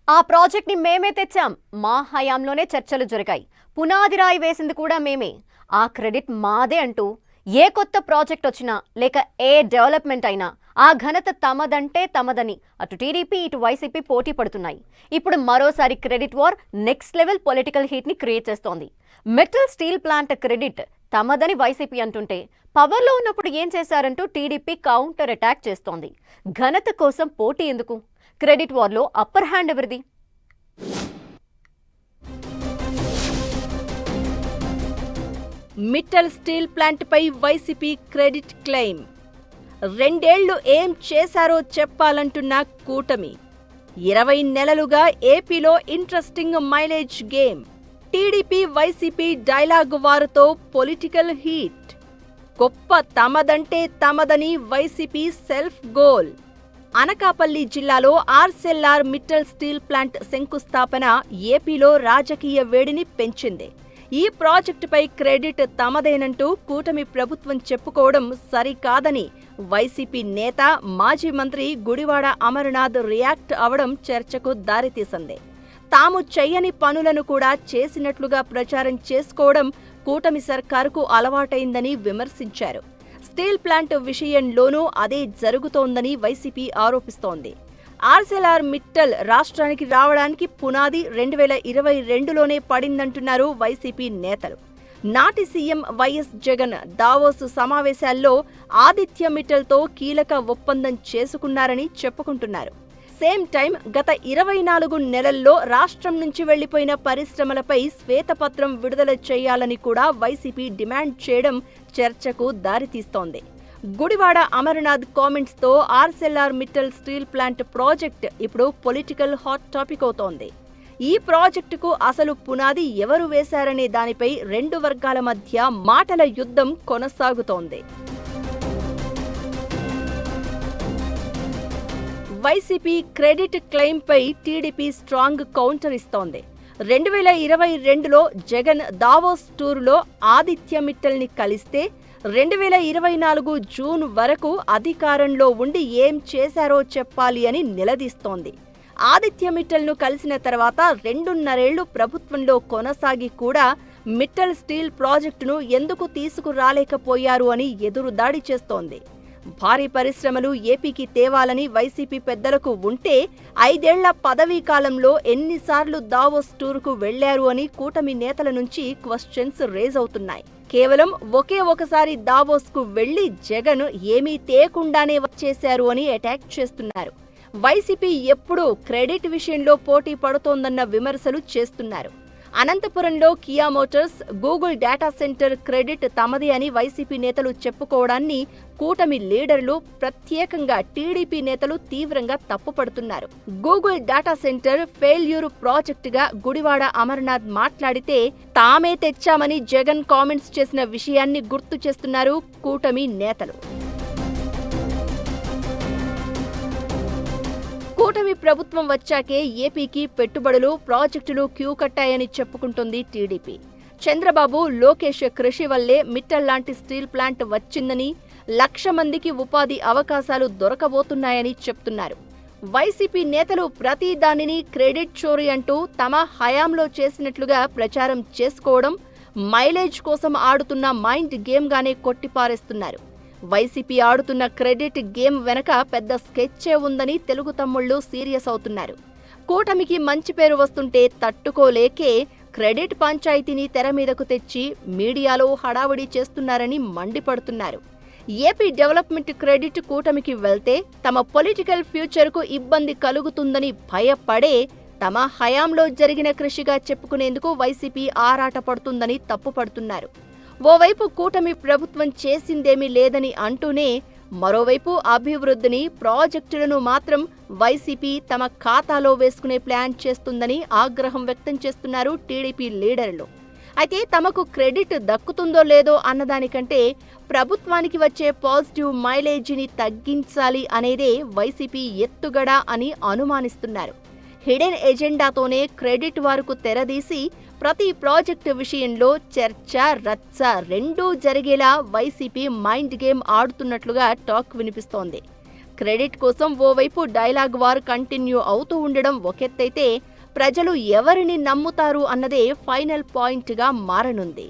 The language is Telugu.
ఆ ప్రాజెక్ట్ ని మేమే తెచ్చాం. మా హయాంలోనే చర్చలు జరిగాయి. పునాది రాయి వేసింది కూడా మేమే. ఆ క్రెడిట్ మాదే అంటూ ఏ కొత్త ప్రాజెక్ట్ వచ్చినా లేక ఏ డెవలప్మెంట్ అయినా ఆ ఘనత తమదంటే తమదని అటు టీడీపీ ఇటు వైసీపీ పోటీ పడుతున్నాయి. ఇప్పుడు మరోసారి credit war next level political heat ని క్రియేట్ చేస్తోంది. మెటల్ స్టీల్ ప్లాంట్ క్రెడిట్ తమదని వైసీపీ అంటుంటే పవర్లో ఉన్నప్పుడు ఏం చేశారంటూ టీడీపీ కౌంటర్ అటాక్ చేస్తోంది. ఘనత కోసం పోటీ ఎందుకు? క్రెడిట్ వార్లో అప్పర్ హ్యాండ్ ఎవరిది? మిట్టల్ స్టీల్ ప్లాంట్ పై వైసీపీ క్రెడిట్ క్లెయిమ్. 2 ఏళ్లు ఏం చేశారో చెప్పాలంటున్న కూటమి. 20 నెలలుగా ఏపీలో interesting mileage game. TDP YCP dialogue వారుతో పొలిటికల్ హీట్. గొప్ప తమదంటే తమదని వైసీపీ సెల్ఫ్ గోల్. అనకాపల్లి జిల్లాలో ఆర్సెల్ఆర్ మిట్టల్ స్టీల్ ప్లాంట్ శంకుస్థాపన ఏపీలో రాజకీయ వేడిని పెంచింది. ఈ ప్రాజెక్టుపై క్రెడిట్ తమదేనంటూ కూటమి ప్రభుత్వం చెప్పుకోవడం సరికాదని వైసీపీ నేత మాజీ మంత్రి గుడివాడ అమర్నాథ్ రియాక్ట్ అవడం చర్చకు దారితీసింది. తాము చెయ్యని పనులను కూడా చేసినట్లుగా ప్రచారం చేసుకోవడం కూటమి సర్కారుకు అలవాటైందని విమర్శించారు. స్టీల్ ప్లాంట్ విషయంలోనూ అదే జరుగుతోందని వైసీపీ ఆరోపిస్తోంది. ఆర్సెల్ఆర్ మిట్టల్ రాష్ట్రానికి రావడానికి పునాది 2022లోనే పడిందంటున్నారు వైసీపీ నేతలు. నాటి సీఎం వైఎస్ జగన్ దావోస్ సమావేశాల్లో ఆదిత్య మిట్టల్తో కీలక ఒప్పందం చేసుకున్నారని చెప్పుకుంటున్నారు. సేమ్ టైం గత 24 నెలల్లో రాష్ట్రం నుంచి వెళ్లిపోయిన పరిశ్రమలపై శ్వేతపత్రం విడుదల చేయాలని కూడా వైసీపీ డిమాండ్ చేయడం చర్చకు దారితీస్తోంది. గుడివాడ అమర్నాథ్ కామెంట్స్ తో ఆర్సెల్ఆర్ మిట్టల్ స్టీల్ ప్లాంట్ ప్రాజెక్ట్ ఇప్పుడు పొలిటికల్ హాట్ టాపిక్ అవుతోంది. ఈ ప్రాజెక్టుకు అసలు పునాది ఎవరు వేశారనే దానిపై 2 వర్గాల మధ్య మాటల యుద్ధం కొనసాగుతోంది. వైసీపీ క్రెడిట్ క్లెయిమ్ పై టీడీపీ స్ట్రాంగ్ కౌంటర్ ఇస్తోంది. 2022లో జగన్ దావోస్ టూర్లో ఆదిత్య మిట్టల్ ని కలిస్తే 2024 జూన్ వరకు అధికారంలో ఉండి ఏం చేశారో చెప్పాలి అని నిలదీస్తోంది. ఆదిత్య మిట్టల్ ను కలిసిన తర్వాత 2.5 ఏళ్లు ప్రభుత్వంలో కొనసాగి కూడా మిట్టల్ స్టీల్ ప్రాజెక్టును ఎందుకు తీసుకురాలేకపోయారు అని ఎదురుదాడి చేస్తోంది. భారీ పరిశ్రమలు ఏపీకి తేవాలని వైసీపీ పెద్దలకు ఉంటే 5 ఏళ్ల పదవీ కాలంలో ఎన్నిసార్లు దావోస్ టూర్కు వెళ్లారు అని కూటమి నేతల నుంచి క్వశ్చన్స్ రేజ్ అవుతున్నాయి. కేవలం ఒకే ఒకసారి దావోస్కు వెళ్లి జగన్ ఏమీ తేకుండానే వచ్చేశారు అని అటాక్ చేస్తున్నారు. వైసీపీ ఎప్పుడూ క్రెడిట్ విషయంలో పోటీ పడుతోందన్న విమర్శలు చేస్తున్నారు. అనంతపురంలో Kia Motors, Google data centre credit తమది అని వైసీపీ నేతలు చెప్పుకోవడాన్ని కూటమి లీడర్లు, ప్రత్యేకంగా టీడీపీ నేతలు తీవ్రంగా తప్పుపడుతున్నారు. గూగుల్ డేటా సెంటర్ ఫెయిల్యూర్ ప్రాజెక్టుగా గుడివాడ అమర్నాథ్ మాట్లాడితే తామే తెచ్చామని జగన్ కామెంట్స్ చేసిన విషయాన్ని గుర్తు చేస్తున్నారు కూటమి నేతలు. కూటమి ప్రభుత్వం వచ్చాకే ఏపీకి పెట్టుబడులు, ప్రాజెక్టులు క్యూ కట్టాయని చెప్పుకుంటుంది టీడీపీ. చంద్రబాబు, లోకేష్ కృషి వల్లే మిట్టల్ లాంటి స్టీల్ ప్లాంట్ వచ్చిందని, 1,00,000 మందికి ఉపాధి అవకాశాలు దొరకబోతున్నాయని చెప్తున్నారు. వైసీపీ నేతలు ప్రతి దానిని క్రెడిట్ చోరీ అంటూ తమ హయాంలో చేసినట్లుగా ప్రచారం చేసుకోవడం మైలేజ్ కోసం ఆడుతున్న మైండ్ గేమ్గానే కొట్టిపారేస్తున్నారు. వైసీపీ ఆడుతున్న క్రెడిట్ గేమ్ వెనక పెద్ద స్కెచ్చే ఉందని తెలుగు తమ్ముళ్లు సీరియస్ అవుతున్నారు. కూటమికి మంచి పేరు వస్తుంటే తట్టుకోలేకే క్రెడిట్ పంచాయతీని తెర మీదకు తెచ్చి మీడియాలో హడావుడి చేస్తున్నారని మండిపడుతున్నారు. ఏపీ డెవలప్మెంట్ క్రెడిట్ కూటమికి వెళ్తే తమ పొలిటికల్ ఫ్యూచర్కు ఇబ్బంది కలుగుతుందని భయపడే తమ హయాంలో జరిగిన కృషిగా చెప్పుకునేందుకు వైసీపీ ఆరాటపడుతుందని తప్పుపడుతున్నారు. ఓవైపు కూటమి ప్రభుత్వం చేసిందేమీ లేదని అంటూనే మరోవైపు అభివృద్ధిని, ప్రాజెక్టులను మాత్రం వైసీపీ తమ ఖాతాలో వేసుకునే ప్లాన్ చేస్తుందని ఆగ్రహం వ్యక్తం చేస్తున్నారు టీడీపీ లీడర్లు. అయితే తమకు క్రెడిట్ దక్కుతుందో లేదో అన్నదానికంటే ప్రభుత్వానికి వచ్చే పాజిటివ్ మైలేజీని తగ్గించాలి అనేదే వైసీపీ ఎత్తుగడ అని అనుమానిస్తున్నారు. హిడెన్ ఎజెండాతోనే క్రెడిట్ వారుకు తెరదీసి ప్రతి ప్రాజెక్టు విషయంలో చర్చ, రచ్చ రెండూ జరిగేలా వైసీపీ మైండ్ గేమ్ ఆడుతున్నట్లుగా టాక్ వినిపిస్తోంది. క్రెడిట్ కోసం ఓవైపు డైలాగ్ వార్ కంటిన్యూ అవుతూ ఉండడం ఒకెత్తైతే ప్రజలు ఎవరిని నమ్ముతారు అన్నదే ఫైనల్ పాయింట్గా మారనుంది.